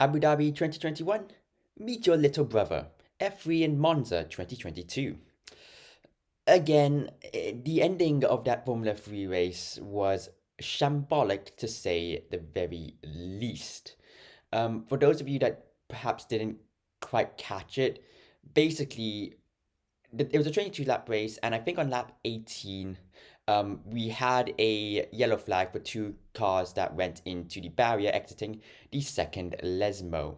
Abu Dhabi 2021, meet your little brother, F3 in Monza 2022. Again, the ending of that Formula 3 race was shambolic to say the very least. For those of you that perhaps didn't quite catch it, basically, it was a 22 lap race, and I think on lap 18, we had a yellow flag for two cars that went into the barrier exiting the second Lesmo.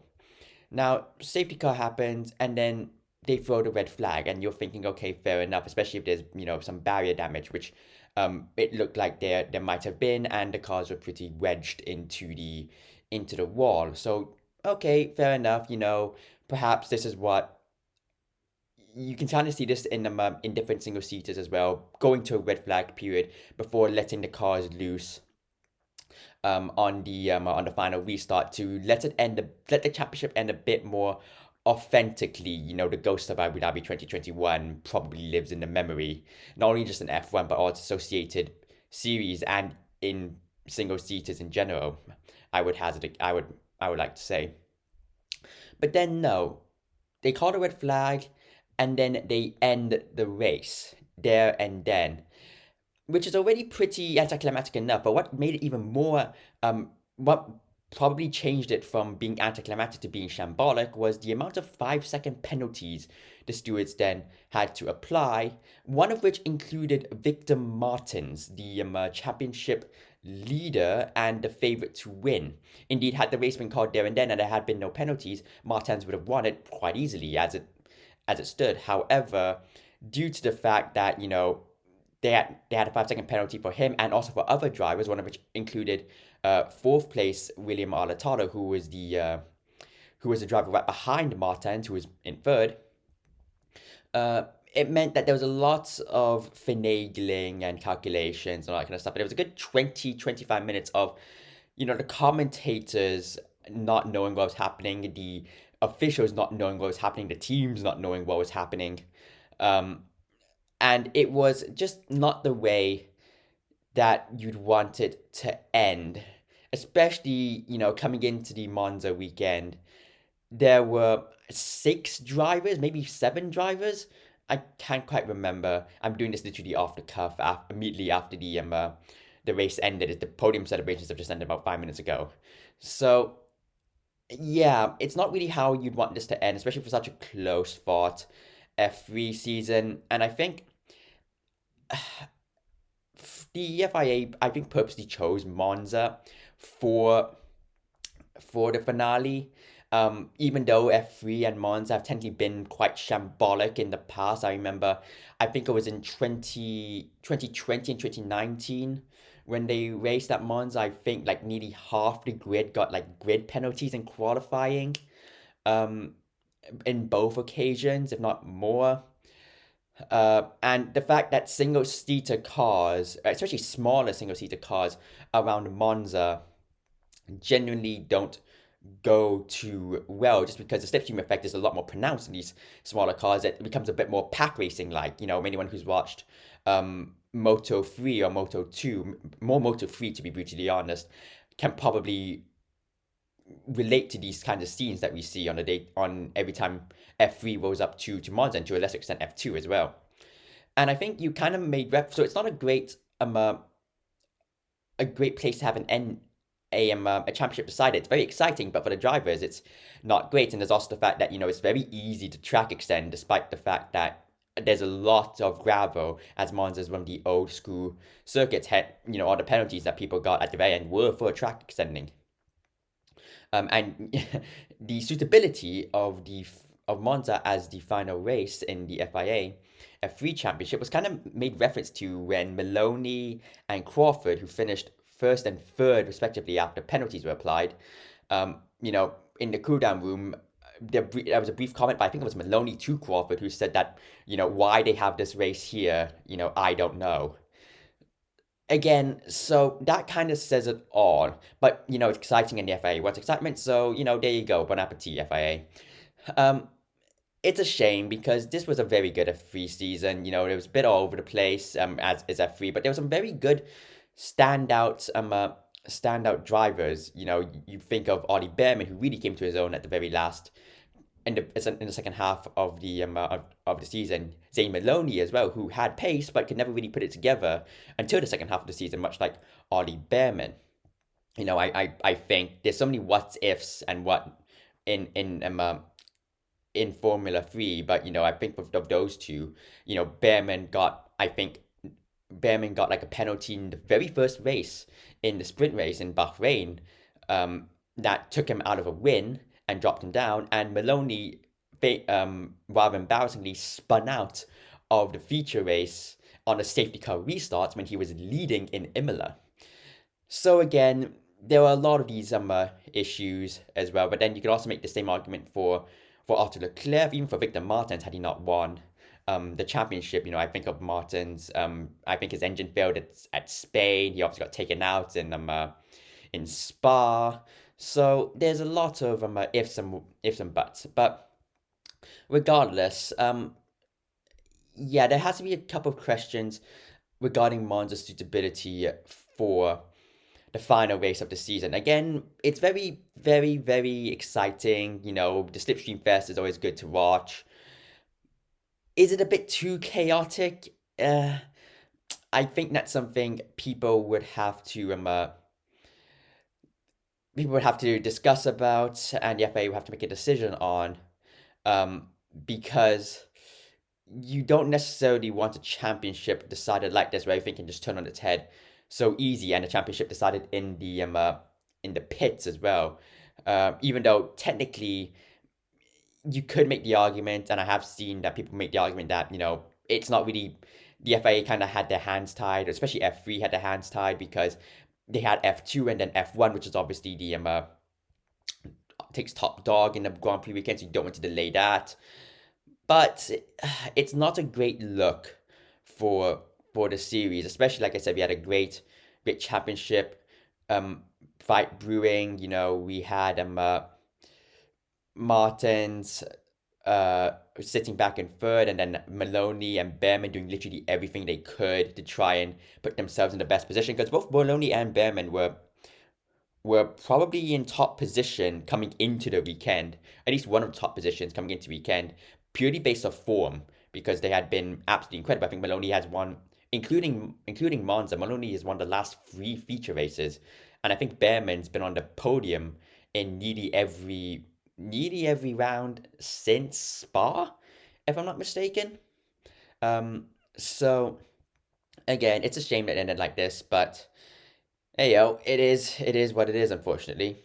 Now, safety car happens, and then they throw the red flag, and you're thinking, okay, fair enough, especially if there's, some barrier damage, which it looked like there might have been, and the cars were pretty wedged into the wall. So, okay, fair enough, perhaps this is what you can kind of see this in different single seaters as well, going to a red flag period before letting the cars loose on the final restart to let the championship end a bit more authentically. The ghost of Abu Dhabi 2021 probably lives in the memory, not only just in F1 but also associated series and in single seaters in general. I would like to say, but then no, they call a red flag, and then they end the race there and then, which is already pretty anticlimactic enough. But what made it even more, what probably changed it from being anticlimactic to being shambolic was the amount of 5-second penalties the stewards then had to apply, one of which included Victor Martins, the championship leader and the favorite to win. Indeed, had the race been called there and then and there had been no penalties, Martins would have won it quite easily as it stood. However, due to the fact that they had a 5-second penalty for him and also for other drivers, one of which included fourth place William Alatalo, who was the driver right behind Martins, who was in third. It meant that there was a lot of finagling and calculations and all that kind of stuff. And it was a good 20-25 minutes of, the commentators not knowing what was happening, the officials not knowing what was happening, the teams not knowing what was happening. Um, and it was just not the way that you'd want it to end, especially, coming into the Monza weekend. There were six drivers, maybe seven drivers. I can't quite remember. I'm doing this literally off the cuff immediately after the race ended. The podium celebrations have just ended about 5 minutes ago. So yeah, it's not really how you'd want this to end, especially for such a close fought F3 season. And I think the FIA, I think, purposely chose Monza for the finale. Even though F3 and Monza have technically been quite shambolic in the past. I remember, I think it was in 2020 and 2019 when they raced at Monza. I think like nearly half the grid got like grid penalties in qualifying um, in both occasions, if not more. And the fact that single seater cars, especially smaller single seater cars around Monza, genuinely don't go too well just because the slipstream effect is a lot more pronounced in these smaller cars. It becomes a bit more pack racing like. Anyone who's watched Moto 3 or Moto 2, more Moto 3 to be brutally honest, can probably relate to these kinds of scenes that we see on the day on every time F3 rolls up to Monza, and to a lesser extent F2 as well. And I think you kind of made rep. So it's not a great place to have a championship decided. It's very exciting, but for the drivers, it's not great. And there's also the fact that it's very easy to track extend, despite the fact that there's a lot of gravel, as Monza is one of the old school circuits. Had all the penalties that people got at the very end were for track extending. And the suitability of Monza as the final race in the FIA F3 Championship was kind of made reference to when Maloney and Crawford, who finished first and third respectively after penalties were applied, in the cool down room. There was a brief comment, but I think it was Maloney to Crawford who said that, why they have this race here, I don't know. Again, so that kind of says it all. But, it's exciting in the FIA. What's excitement? So, there you go. Bon appetit, FIA. Um, it's a shame because this was a very good F3 season. It was a bit all over the place, as is F3, but there was some very good standouts standout drivers, you think of Ollie Behrman, who really came to his own at the very last in the second half of the season. Zane Maloney as well, who had pace but could never really put it together until the second half of the season, much like Ollie Behrman. I think there's so many what ifs and what in Formula 3, but I think of those two, Behrman got, I think Behrman got like a penalty in the very first race, in the sprint race in Bahrain, that took him out of a win and dropped him down. And Maloney, rather embarrassingly, spun out of the feature race on a safety car restart when he was leading in Imola. So again, there are a lot of these issues as well. But then you could also make the same argument for Arthur Leclerc, even for Victor Martins had he not won the championship. I think of Martins. I think his engine failed at Spain. He obviously got taken out in Spa. So there's a lot of ifs and buts. But regardless, yeah, there has to be a couple of questions regarding Monza's suitability for the final race of the season. Again, it's very, very, very exciting. The Slipstream Fest is always good to watch. Is it a bit too chaotic? I think that's something people would have to discuss about, and the FA would have to make a decision on, um, because you don't necessarily want a championship decided like this, where everything can just turn on its head so easy, and the championship decided in the pits as well. Even though technically you could make the argument, and I have seen that people make the argument that it's not really, the FIA kind of had their hands tied, especially F3 had their hands tied because they had F2 and then F1, which is obviously the takes top dog in the Grand Prix weekend, so you don't want to delay that. But it's not a great look for the series, especially like I said, we had a great championship fight brewing. We had Martins sitting back in third, and then Maloney and Behrman doing literally everything they could to try and put themselves in the best position, because both Maloney and Behrman were probably in top position coming into the weekend, at least one of the top positions coming into the weekend, purely based off form, because they had been absolutely incredible. I think Maloney has won, including Monza. Maloney has won the last three feature races, and I think Behrman's been on the podium in nearly every round since Spa, if I'm not mistaken. So again, it's a shame that it ended like this, but hey yo, it is what it is, unfortunately.